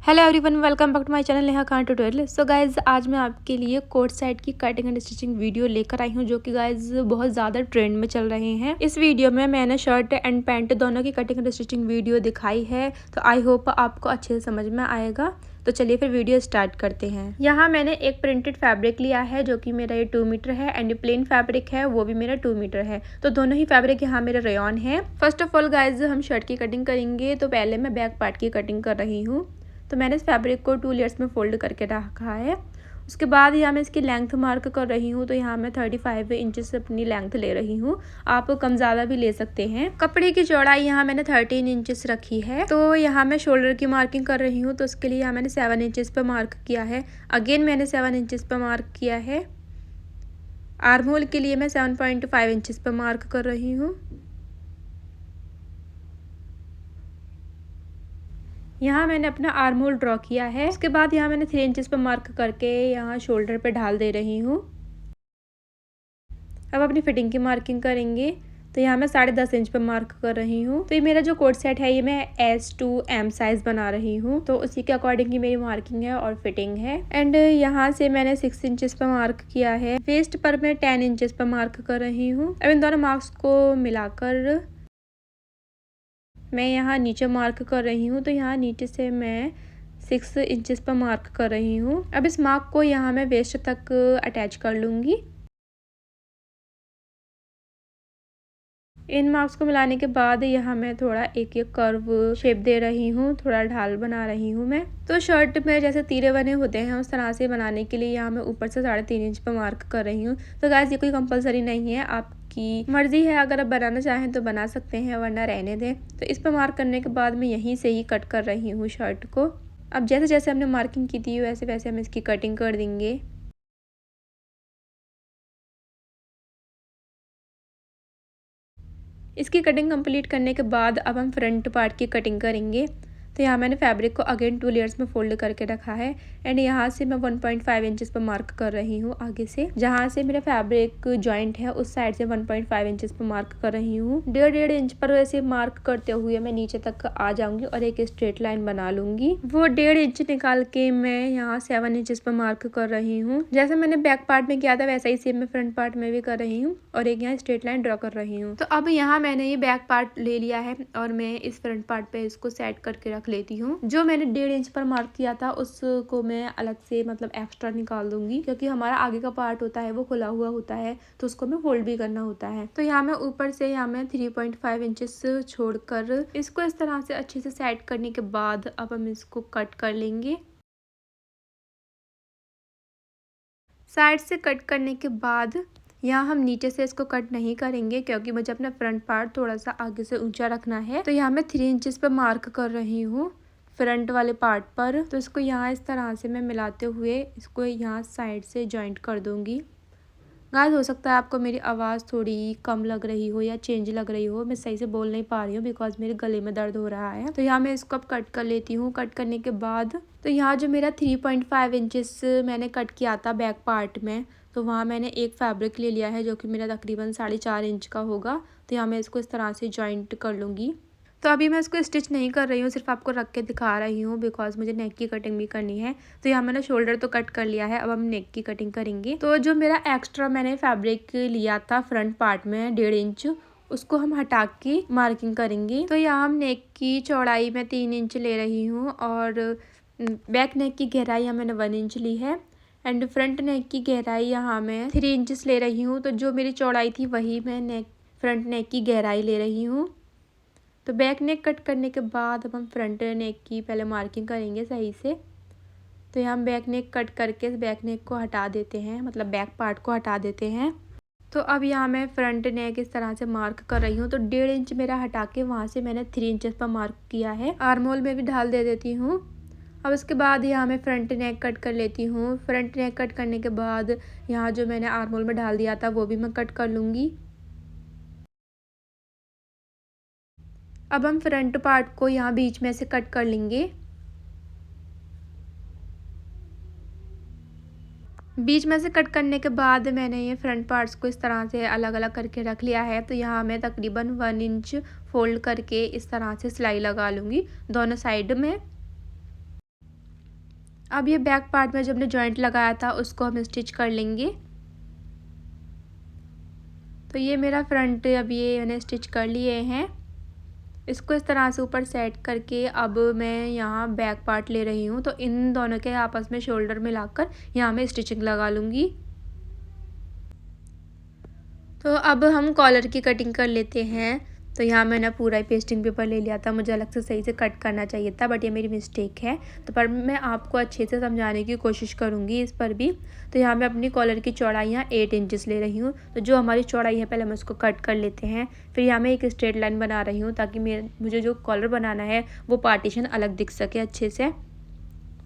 Hello everyone, welcome back to my channel Neha Khan tutorial. So guys, आज मैं आपके लिए कोट साइड की कटिंग एंड स्टिचिंग वीडियो लेकर आई हूँ, जो कि गाइज बहुत ज़्यादा ट्रेंड में चल रहे हैं। इस वीडियो में मैंने शर्ट एंड पैंट दोनों की कटिंग एंड स्टिचिंग वीडियो दिखाई है, तो आई होप आपको अच्छे से समझ में आएगा। तो चलिए फिर वीडियो स्टार्ट करते हैं। यहाँ मैंने एक प्रिंटेड फैब्रिक लिया है, जो कि मेरा ये 2 मीटर है, एंड प्लेन फैब्रिक है, वो भी मेरा 2 मीटर है। तो दोनों ही फैब्रिक यहाँ मेरा रेयॉन है। फर्स्ट ऑफ ऑल गाइज, हम शर्ट की कटिंग करेंगे, तो पहले मैं बैक पार्ट की कटिंग कर रही हूँ। तो मैंने इस फैब्रिक को 2 लेयर्स में फोल्ड करके रखा है। उसके बाद यहाँ मैं इसकी लेंथ मार्क कर रही हूँ, तो यहाँ मैं 35 इंचेस अपनी लेंथ ले रही हूँ। आप कम ज़्यादा भी ले सकते हैं। कपड़े की चौड़ाई यहाँ मैंने 13 इंचेस रखी है। तो यहाँ मैं शोल्डर की मार्किंग कर रही हूँ, तो उसके लिए यहाँ मैंने 7 इंचेस पर मार्क किया है। अगेन मैंने 7 इंचेस पर मार्क किया है। आर्म होल के लिए मैं 7.5 इंचेस पर मार्क कर रही हूँ। यहाँ मैंने अपना आर्म होल ड्रॉ किया है। उसके बाद यहाँ मैंने 3 इंचेस पर मार्क करके यहाँ शोल्डर पे ढाल दे रही हूँ। अब अपनी फिटिंग की मार्किंग करेंगे, तो यहाँ मैं 10.5 इंच पर मार्क कर रही हूँ। तो ये मेरा जो कोट सेट है, ये मैं S to M साइज बना रही हूँ, तो उसी के अकॉर्डिंग ही मेरी मार्किंग है और फिटिंग है। एंड यहाँ से मैंने 6 इंचेस पर मार्क किया है। वेस्ट पर मैं 10 इंचेस पर मार्क कर रही हूँ। अब इन दोनों मार्क्स को मिलाकर मैं यहाँ नीचे मार्क कर रही हूँ, तो यहाँ नीचे से मैं 6 इंचेस पर मार्क कर रही हूँ। अब इस मार्क को यहाँ मैं वेस्ट तक अटैच कर लूँगी। इन मार्क्स को मिलाने के बाद यहाँ मैं थोड़ा एक कर्व शेप दे रही हूँ, थोड़ा ढाल बना रही हूँ मैं। तो शर्ट में जैसे तीरे बने होते हैं, उस तरह से बनाने के लिए यहाँ मैं ऊपर से 3.5 इंच पर मार्क कर रही हूँ। तो गाइस, ये कोई कंपलसरी नहीं है, आपकी मर्जी है। अगर आप बनाना चाहें तो बना सकते हैं, वरना रहने दें। तो इस पर मार्क करने के बाद मैं यहीं से ही कट कर रही हूँ शर्ट को। अब जैसे जैसे हमने मार्किंग की थी, वैसे वैसे हम इसकी कटिंग कर देंगे। इसकी कटिंग कंप्लीट करने के बाद अब हम फ्रंट पार्ट की कटिंग करेंगे। तो यहाँ मैंने फैब्रिक को अगेन 2 लेयर्स में फोल्ड करके रखा है, एंड यहाँ से मैं 1.5 इंचेस पर मार्क कर रही हूँ आगे से। जहाँ से मेरा फैब्रिक जॉइंट है, उस साइड से 1.5 इंचेस पर मार्क कर रही हूँ। 1.5 इंच पर ऐसे मार्क करते हुए मैं नीचे तक आ जाऊंगी और एक स्ट्रेट लाइन बना लूंगी। वो 1.5 इंच निकाल के मैं यहाँ 7 इंचेस पर मार्क कर रही हूँ। जैसे मैंने बैक पार्ट में किया था, वैसा ही सेम मैं फ्रंट पार्ट में भी कर रही हूँ, और एक यहाँ स्ट्रेट लाइन ड्रॉ कर रही हूँ। तो अब यहाँ मैंने ये बैक पार्ट ले लिया है, और मैं इस फ्रंट पार्ट पे इसको सेट करके रख लेती हूँ। जो मैंने 1.5 इंच पर मार्क किया था, उसको मैं अलग से मतलब एक्स्ट्रा निकाल दूंगी, क्योंकि हमारा आगे का पार्ट होता है वो खुला हुआ होता है, तो उसको हमें फोल्ड भी करना होता है। तो यहाँ मैं ऊपर से यहाँ मैं 3.5 इंचेस छोड़कर इसको इस तरह से अच्छे से सेट करने के बाद अब हम इसको कट कर लेंगे। साइड से कट करने के बाद यहाँ हम नीचे से इसको कट नहीं करेंगे, क्योंकि मुझे अपना फ्रंट पार्ट थोड़ा सा आगे से ऊंचा रखना है। तो यहाँ मैं 3 इंचेस पर मार्क कर रही हूँ फ्रंट वाले पार्ट पर। तो इसको यहाँ इस तरह से मैं मिलाते हुए इसको यहाँ साइड से जॉइंट कर दूंगी। गाइस, हो सकता है आपको मेरी आवाज़ थोड़ी कम लग रही हो या चेंज लग रही हो, मैं सही से बोल नहीं पा रही हूँ बिकॉज मेरे गले में दर्द हो रहा है। तो यहाँ मैं इसको अब कट कर लेती हूँ। कट करने के बाद तो यहाँ जो मेरा 3.5 इंचेस मैंने कट किया था बैक पार्ट में, तो वहाँ मैंने एक फैब्रिक ले लिया है, जो कि मेरा तकरीबन 4.5 इंच का होगा। तो यहाँ मैं इसको इस तरह से जॉइंट कर लूँगी। तो अभी मैं इसको स्टिच नहीं कर रही हूँ, सिर्फ आपको रख के दिखा रही हूँ, बिकॉज मुझे नेक की कटिंग भी करनी है। तो यहाँ मैंने शोल्डर तो कट कर लिया है, अब हम नेक की कटिंग करेंगे। तो जो मेरा एक्स्ट्रा मैंने फैब्रिक लिया था फ्रंट पार्ट में 1.5 इंच, उसको हम हटा के मार्किंग करेंगे। तो यहाँ हम नेक की चौड़ाई में 3 इंच ले रही हूँ, और बैक नेक की गहराई यहाँ मैंने 1 इंच ली है, एंड फ्रंट नेक की गहराई यहाँ मैं 3 इंचेस ले रही हूँ। तो जो मेरी चौड़ाई थी, वही मैं फ्रंट नेक की गहराई ले रही हूँ। तो बैक नेक कट करने के बाद अब हम फ्रंट नेक की पहले मार्किंग करेंगे सही से। तो यहाँ हम बैक नेक कट करके बैक नेक को हटा देते हैं, मतलब बैक पार्ट को हटा देते हैं। तो अब यहाँ मैं फ्रंट नेक इस तरह से मार्क कर रही हूँ। तो 1.5 इंच मेरा हटा के वहाँ से मैंने 3 इंचेस पर मार्क किया है। आर्म होल में भी ढाल दे देती हूँ। अब उसके बाद यहाँ मैं फ्रंट नेक कट कर लेती हूँ। फ्रंट नेक कट करने के बाद यहाँ जो मैंने आर्म होल में ढाल दिया था, वो भी मैं कट कर लूँगी। अब हम फ्रंट पार्ट को यहाँ बीच में से कट कर लेंगे। बीच में से कट करने के बाद मैंने ये फ्रंट पार्ट्स को इस तरह से अलग अलग करके रख लिया है। तो यहाँ मैं तकरीबन 1 इंच फोल्ड करके इस तरह से सिलाई लगा लूँगी दोनों साइड में। अब ये बैक पार्ट में जो हमने जॉइंट लगाया था उसको हम स्टिच कर लेंगे। तो ये मेरा फ्रंट अब ये मैंने स्टिच कर लिए हैं। इसको इस तरह से ऊपर सेट करके अब मैं यहाँ बैक पार्ट ले रही हूँ। तो इन दोनों के आपस में शोल्डर मिलाकर यहाँ मैं स्टिचिंग लगा लूँगी। तो अब हम कॉलर की कटिंग कर लेते हैं। तो यहाँ मैंने पूरा ही पेस्टिंग पेपर ले लिया था, मुझे अलग से सही से कट करना चाहिए था, बट ये मेरी मिस्टेक है। तो पर मैं आपको अच्छे से समझाने की कोशिश करूँगी इस पर भी। तो यहाँ मैं अपनी कॉलर की चौड़ाई यहाँ 8 इंचेस ले रही हूँ। तो जो हमारी चौड़ाई है पहले हम उसको कट कर लेते हैं। फिर यहाँ मैं एक स्ट्रेट लाइन बना रही हूँ ताकि मुझे जो कॉलर बनाना है वो पार्टीशन अलग दिख सके अच्छे से।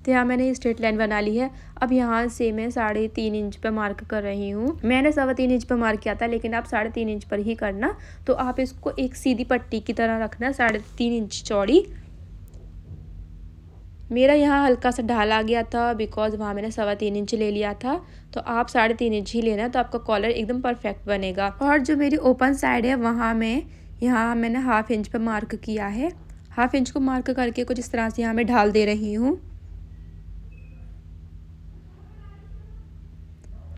तो यहाँ मैंने स्ट्रेट लाइन बना ली है। अब यहाँ से मैं 3.5 इंच पे मार्क कर रही हूँ। मैंने 3.25 इंच पे मार्क किया था, लेकिन आप 3.5 इंच पर ही करना। तो आप इसको एक सीधी पट्टी की तरह रखना, 3.5 इंच चौड़ी। मेरा यहाँ हल्का सा ढाल आ गया था बिकॉज वहाँ मैंने 3.25 इंच ले लिया था। तो आप 3.5 इंच ही लेना, तो आपका कॉलर एकदम परफेक्ट बनेगा। और जो मेरी ओपन साइड है वहाँ यहाँ मैंने 1/2 इंच पे मार्क किया है। 1/2 इंच को मार्क करके कुछ इस तरह से यहाँ मैं ढाल दे रही हूँ।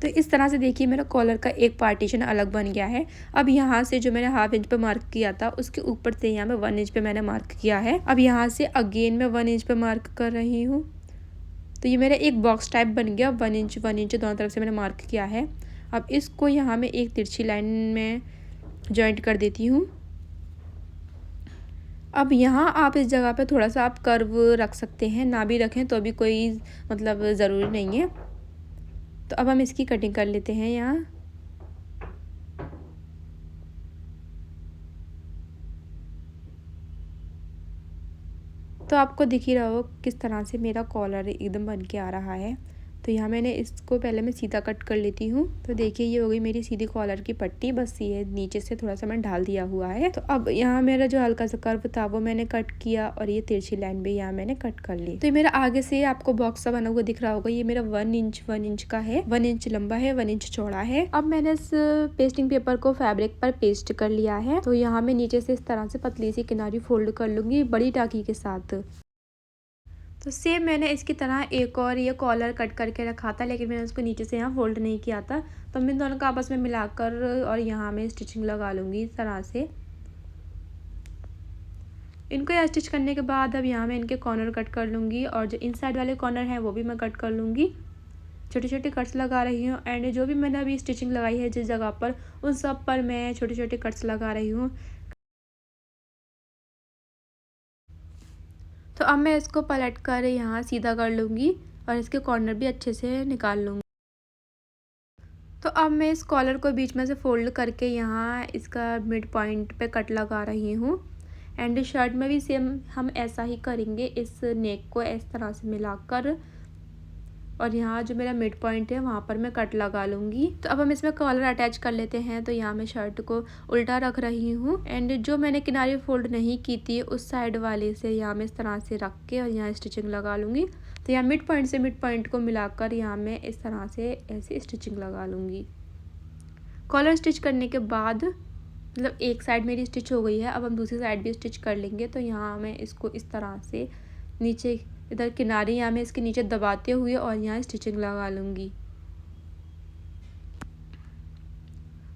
तो इस तरह से देखिए मेरा कॉलर का एक पार्टीशन अलग बन गया है। अब यहाँ से जो मैंने 1/2 इंच पे मार्क किया था उसके ऊपर से यहाँ मैं 1 इंच पे मैंने मार्क किया है। अब यहाँ से अगेन मैं 1 इंच पे मार्क कर रही हूँ। तो ये मेरा एक बॉक्स टाइप बन गया। 1 इंच दोनों तरफ से मैंने मार्क किया है। अब इसको यहाँ मैं एक तिरछी लाइन में जॉइंट कर देती हूँ। अब यहाँ आप इस जगह पे थोड़ा सा आप कर्व रख सकते हैं, ना भी रखें तो भी कोई मतलब ज़रूरी नहीं है। तो अब हम इसकी कटिंग कर लेते हैं यहाँ। तो आपको दिख ही रहा हो किस तरह से मेरा कॉलर एकदम बन के आ रहा है। तो यहाँ मैंने इसको पहले मैं सीधा कट कर लेती हूँ। तो देखिए ये हो गई मेरी सीधी कॉलर की पट्टी, बस ये नीचे से थोड़ा सा मैंने ढाल दिया हुआ है। तो अब यहाँ मेरा जो हल्का सा कर्व था वो मैंने कट किया और ये तिरछी लाइन भी यहाँ मैंने कट कर ली। तो ये मेरा आगे से आपको बॉक्स सा बना हुआ दिख रहा होगा। ये मेरा 1 इंच का है, 1 इंच लंबा है, 1 इंच चौड़ा है। अब मैंने इस पेस्टिंग पेपर को फैब्रिक पर पेस्ट कर लिया है। तो यहाँ मैं नीचे से इस तरह से पतली सी किनारी फोल्ड कर लूंगी बड़ी टाकी के साथ। तो सेम मैंने इसकी तरह एक और ये कॉलर कट करके रखा था, लेकिन मैंने उसको नीचे से यहाँ फोल्ड नहीं किया था। तो मैं दोनों को आपस में मिलाकर और यहाँ मैं स्टिचिंग लगा लूँगी इस तरह से। इनको यहाँ स्टिच करने के बाद अब यहाँ मैं इनके कॉर्नर कट कर लूँगी और जो इनसाइड वाले कॉर्नर हैं वो भी मैं कट कर लूँगी। छोटे छोटे कट्स लगा रही हूँ एंड जो भी मैंने अभी स्टिचिंग लगाई है जिस जगह पर उन सब पर मैं छोटे छोटे कट्स लगा रही हूँ। तो अब मैं इसको पलट कर यहाँ सीधा कर लूँगी और इसके कॉर्नर भी अच्छे से निकाल लूँगी। तो अब मैं इस कॉलर को बीच में से फोल्ड करके यहाँ इसका मिड पॉइंट पे कट लगा रही हूँ। एंड शर्ट में भी सेम हम ऐसा ही करेंगे, इस नेक को इस तरह से मिलाकर और यहाँ जो मेरा मिड पॉइंट है वहाँ पर मैं कट लगा लूँगी। तो अब हम इसमें कॉलर अटैच कर लेते हैं। तो यहाँ मैं शर्ट को उल्टा रख रही हूँ एंड जो मैंने किनारे फोल्ड नहीं की थी उस साइड वाले से यहाँ मैं इस तरह से रख के और यहाँ स्टिचिंग लगा लूँगी। तो यहाँ मिड पॉइंट से मिड पॉइंट को मिलाकर यहाँ मैं इस तरह से ऐसे स्टिचिंग लगा लूँगी। कॉलर स्टिच करने के बाद मतलब एक साइड मेरी स्टिच हो गई है, अब हम दूसरी साइड भी स्टिच कर लेंगे। तो यहाँ मैं इसको इस तरह से नीचे इधर किनारे यहाँ मैं इसके नीचे दबाते हुए और यहाँ स्टिचिंग लगा लूँगी।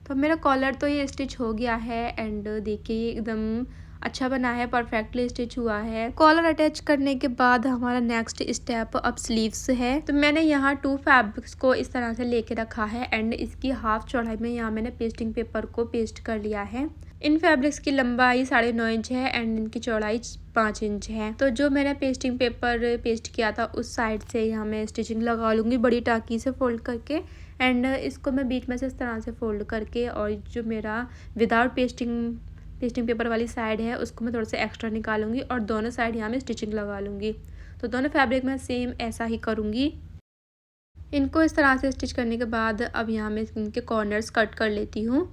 तो मेरा कॉलर तो ये स्टिच हो गया है एंड देखिए एकदम अच्छा बना है, परफेक्टली स्टिच हुआ है। कॉलर अटैच करने के बाद हमारा नेक्स्ट स्टेप अब स्लीव्स है। तो मैंने यहाँ 2 फैब्रिक्स को इस तरह से लेके रखा है एंड इसकी हाफ चौड़ाई में यहाँ मैंने पेस्टिंग पेपर को पेस्ट कर लिया है। इन फैब्रिक्स की लंबाई 9.5 इंच है एंड इनकी चौड़ाई 5 इंच है। तो जो मैंने पेस्टिंग पेपर पेस्ट किया था उस साइड से यहाँ मैं स्टिचिंग लगा लूँगी बड़ी टाकी से फोल्ड करके एंड इसको मैं बीच में से इस तरह से फोल्ड करके और जो मेरा विदाउट पेस्टिंग पेपर वाली साइड है उसको मैं थोड़ा सा एक्स्ट्रा निकालूंगी और दोनों साइड यहाँ मैं स्टिचिंग लगा लूँगी। तो दोनों फैब्रिक में सेम ऐसा ही करूँगी। इनको इस तरह से स्टिच करने के बाद अब यहाँ मैं इनके कॉर्नर्स कट कर लेती हूँ।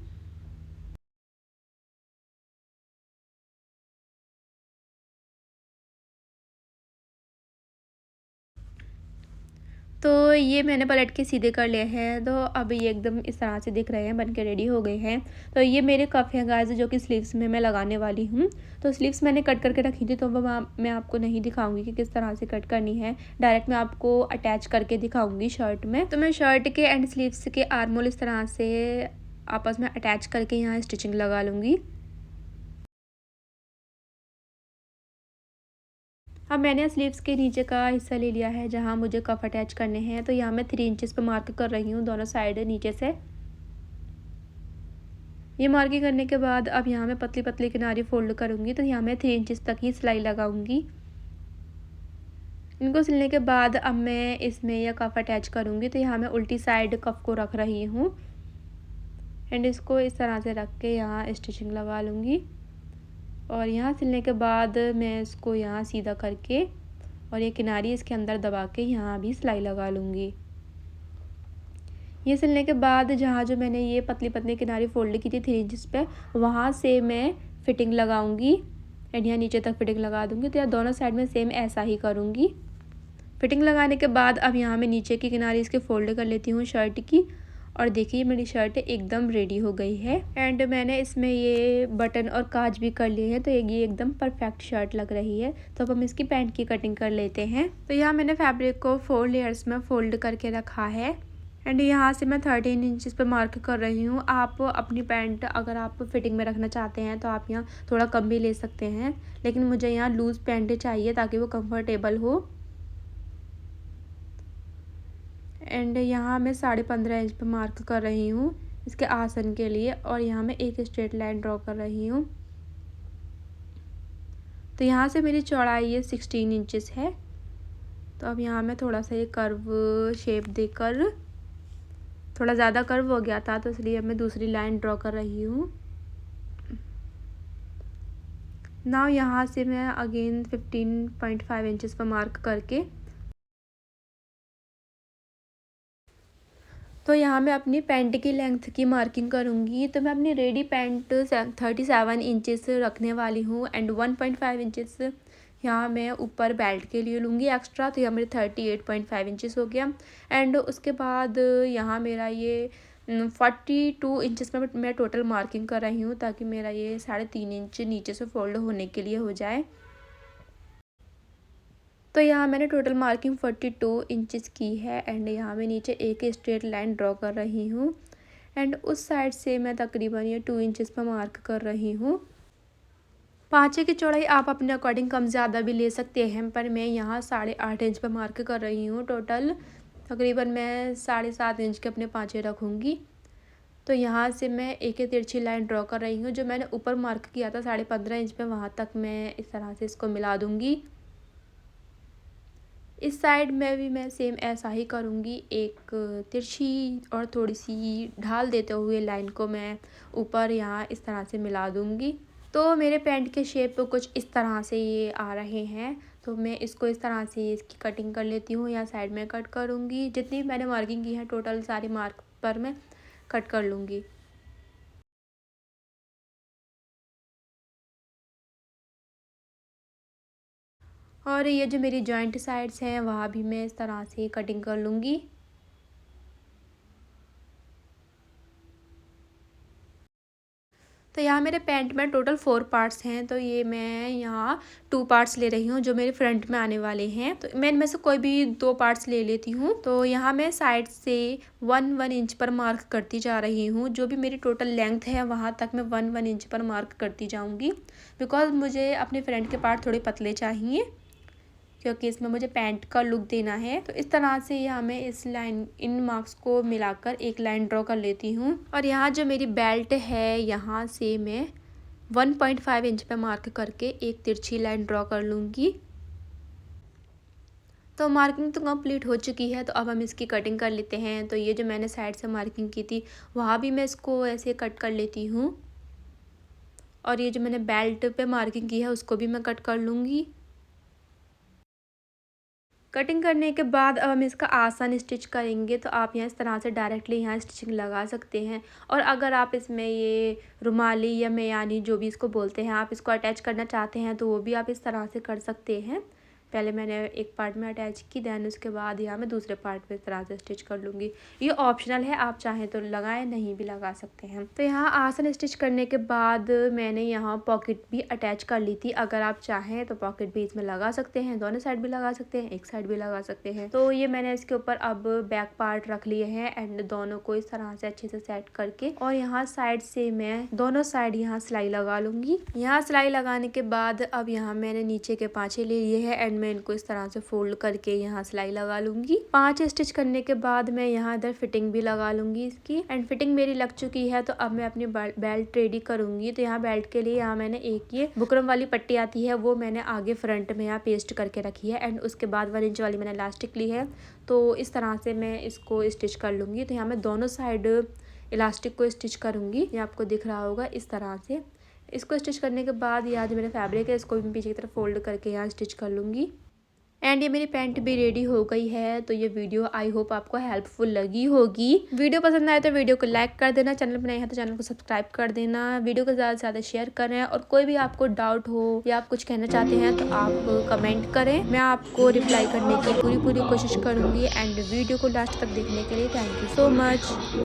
तो ये मैंने पलट के सीधे कर लिए हैं, तो अब ये एकदम इस तरह से दिख रहे हैं, बन के रेडी हो गए हैं। तो ये मेरे कफ हैं गाइस, जो कि स्लीव्स में मैं लगाने वाली हूँ। तो स्लीव्स मैंने कट करके रखी थी, तो वो मैं आपको नहीं दिखाऊंगी कि किस तरह से कट करनी है। डायरेक्ट मैं आपको अटैच करके दिखाऊंगी शर्ट में। तो मैं शर्ट के एंड स्लीव्स के आर्मोल इस तरह से आपस में अटैच करके यहाँ स्टिचिंग लगा लूँगी। अब मैंने स्लीव्स के नीचे का हिस्सा ले लिया है जहाँ मुझे कफ अटैच करने हैं। तो यहाँ मैं 3 इंचेस पे मार्क कर रही हूँ दोनों साइड नीचे से। ये मार्किंग करने के बाद अब यहाँ मैं पतली पतली किनारी फोल्ड करूँगी। तो यहाँ मैं 3 इंचेस तक ही सिलाई लगाऊंगी। इनको सिलने के बाद अब मैं इसमें यह कफ अटैच करूँगी। तो यहाँ मैं उल्टी साइड कफ को रख रही हूँ एंड इसको इस तरह से रख के यहाँ स्टिचिंग लगा लूँगी। और यहाँ सिलने के बाद मैं इसको यहाँ सीधा करके और ये किनारी इसके अंदर दबा के यहाँ भी सिलाई लगा लूँगी। ये सिलने के बाद जहाँ जो मैंने ये पतली पतली किनारी फोल्ड की थी 3 इंचेस पे, वहाँ से मैं फिटिंग लगाऊंगी एंड यहाँ नीचे तक फिटिंग लगा दूँगी। तो यहाँ दोनों साइड में सेम ऐसा ही करूँगी। फिटिंग लगाने के बाद अब यहाँ मैं नीचे की किनारी इसके फोल्ड कर लेती हूँ शर्ट की। और देखिए मेरी शर्ट एकदम रेडी हो गई है एंड मैंने इसमें ये बटन और काज भी कर लिए हैं। तो ये एकदम परफेक्ट शर्ट लग रही है। तो अब हम इसकी पैंट की कटिंग कर लेते हैं। तो यहाँ मैंने फैब्रिक को 4 लेयर्स में फोल्ड करके रखा है एंड यहाँ से मैं 13 इंचेस पे मार्क कर रही हूँ। आप अपनी पैंट अगर आप फिटिंग में रखना चाहते हैं तो आप यहाँ थोड़ा कम भी ले सकते हैं, लेकिन मुझे यहाँ लूज़ पैंट चाहिए ताकि वो कंफर्टेबल हो। एंड यहाँ मैं 15.5 इंच पे मार्क कर रही हूँ इसके आसन के लिए। और यहाँ मैं एक स्ट्रेट लाइन ड्रॉ कर रही हूँ। तो यहाँ से मेरी चौड़ाई ये 16 इंचेस है। तो अब यहाँ मैं थोड़ा सा ये कर्व शेप देकर, थोड़ा ज़्यादा कर्व हो गया था तो इसलिए मैं दूसरी लाइन ड्रॉ कर रही हूँ। नाउ यहाँ से मैं अगेन 15.5 इंचेस पर मार्क करके, तो यहाँ मैं अपनी पैंट की लेंथ की मार्किंग करूँगी। तो मैं अपनी रेडी पैंट 37 इंचेस रखने वाली हूँ एंड 1.5 इंचेस यहाँ मैं ऊपर बेल्ट के लिए लूँगी एक्स्ट्रा। तो यहाँ मेरे 38.5 इंचेस हो गया एंड उसके बाद यहाँ मेरा ये 42 इंचेस में मैं टोटल मार्किंग कर रही हूँ ताकि मेरा ये 3.5 इंच नीचे से फोल्ड होने के लिए हो जाए। तो यहाँ मैंने टोटल मार्किंग 42 इंचेस की है एंड यहाँ मैं नीचे एक स्ट्रेट लाइन ड्रॉ कर रही हूँ एंड उस साइड से मैं तकरीबन ये 2 इंचेस पर मार्क कर रही हूँ। पाँचे की चौड़ाई आप अपने अकॉर्डिंग कम ज़्यादा भी ले सकते हैं, पर मैं यहाँ 8.5 इंच पर मार्क कर रही हूँ। टोटल तकरीबन मैं 7.5 इंच के अपने पाँचे रखूँगी। तो यहाँ से मैं एक तिरछी लाइन ड्रॉ कर रही हूँ। जो मैंने ऊपर मार्क किया था 15.5 इंच पे, वहाँ तक मैं इस तरह से इसको मिला दूँगी। इस साइड में भी मैं सेम ऐसा ही करूँगी। एक तिरछी और थोड़ी सी ढाल देते हुए लाइन को मैं ऊपर यहाँ इस तरह से मिला दूँगी। तो मेरे पैंट के शेप कुछ इस तरह से ये आ रहे हैं। तो मैं इसको इस तरह से इसकी कटिंग कर लेती हूँ। यहाँ साइड में कट करूँगी, जितनी मैंने मार्किंग की है टोटल सारी मार्क पर मैं कट कर लूँगी। और ये जो मेरी जॉइंट साइड्स हैं वहाँ भी मैं इस तरह से कटिंग कर लूँगी। तो यहाँ मेरे पैंट में टोटल 4 पार्ट्स हैं। तो ये मैं यहाँ 2 पार्ट्स ले रही हूँ जो मेरे फ्रंट में आने वाले हैं। तो मैं इनमें से कोई भी 2 पार्ट्स ले लेती हूँ। तो यहाँ मैं साइड से 1 इंच पर मार्क करती जा रही हूँ। जो भी मेरी टोटल लेंथ है वहाँ तक मैं 1 इंच पर मार्क करती जाऊँगी, बिकॉज मुझे अपने फ्रंट के पार्ट थोड़े पतले चाहिए क्योंकि इसमें मुझे पैंट का लुक देना है। तो इस तरह से यहाँ मैं इस लाइन इन मार्क्स को मिलाकर एक लाइन ड्रॉ कर लेती हूँ। और यहाँ जो मेरी बेल्ट है यहाँ से मैं 1.5 इंच पे मार्क करके एक तिरछी लाइन ड्रॉ कर लूँगी। तो मार्किंग तो कंप्लीट हो चुकी है। तो अब हम इसकी कटिंग कर लेते हैं। तो ये जो मैंने साइड से मार्किंग की थी वहाँ भी मैं इसको ऐसे कट कर लेती हूँ और ये जो मैंने बेल्ट पे मार्किंग की है उसको भी मैं कट कर लूँगी। कटिंग करने के बाद अब हम इसका आसान स्टिच करेंगे। तो आप यहाँ इस तरह से डायरेक्टली यहाँ स्टिचिंग लगा सकते हैं। और अगर आप इसमें ये रुमाली या मेयानी जो भी इसको बोलते हैं, आप इसको अटैच करना चाहते हैं तो वो भी आप इस तरह से कर सकते हैं। पहले मैंने एक पार्ट में अटैच की, देन उसके बाद यहाँ मैं दूसरे पार्ट में इस तरह से स्टिच कर लूँगी। ये ऑप्शनल है, आप चाहें तो लगाएं, नहीं भी लगा सकते हैं। तो यहाँ आसन स्टिच करने के बाद मैंने यहाँ पॉकेट भी अटैच कर ली थी। अगर आप चाहें तो पॉकेट भी इसमें लगा सकते हैं, दोनों साइड भी लगा सकते हैं, एक साइड भी लगा सकते हैं। तो ये मैंने इसके ऊपर अब बैक पार्ट रख लिए हैं एंड दोनों को इस तरह से अच्छे से सेट करके, और यहाँ साइड से मैं दोनों साइड यहाँ सिलाई लगा लूंगी। यहाँ सिलाई लगाने के बाद अब यहाँ मैंने नीचे के पांचे ले लिए हैं एंड मैं इनको इस तरह से फोल्ड करके यहाँ सिलाई लगा लूंगी। 5 स्टिच करने के बाद मैं यहाँ इधर फिटिंग भी लगा लूंगी इसकी, एंड फिटिंग मेरी लग चुकी है। तो अब मैं अपनी बेल्ट रेडी करूंगी। तो यहाँ बेल्ट के लिए यहाँ मैंने एक ये बुकरम वाली पट्टी आती है, वो मैंने आगे फ्रंट में यहाँ पेस्ट करके रखी है एंड उसके बाद 1 इंच वाली मैंने इलास्टिक ली है। तो इस तरह से मैं इसको स्टिच कर लूंगी। तो यहाँ मैं दोनों साइड इलास्टिक को स्टिच करूंगी, ये आपको दिख रहा होगा इस तरह से। इसको स्टिच करने के बाद यहाँ जो मेरा फैब्रिक है इसको भी पीछे की तरफ फोल्ड करके यहाँ स्टिच कर लूँगी। एंड ये मेरी पैंट भी रेडी हो गई है। तो ये वीडियो आई होप आपको हेल्पफुल लगी होगी। वीडियो पसंद आए तो वीडियो को लाइक कर देना, चैनल पर नए हैं तो चैनल को सब्सक्राइब कर देना, वीडियो को ज़्यादा से ज़्यादा शेयर करें, और कोई भी आपको डाउट हो या आप कुछ कहना चाहते हैं तो आप कमेंट करें, मैं आपको रिप्लाई करने की पूरी कोशिश करूँगी। एंड वीडियो को लास्ट तक देखने के लिए थैंक यू सो मच।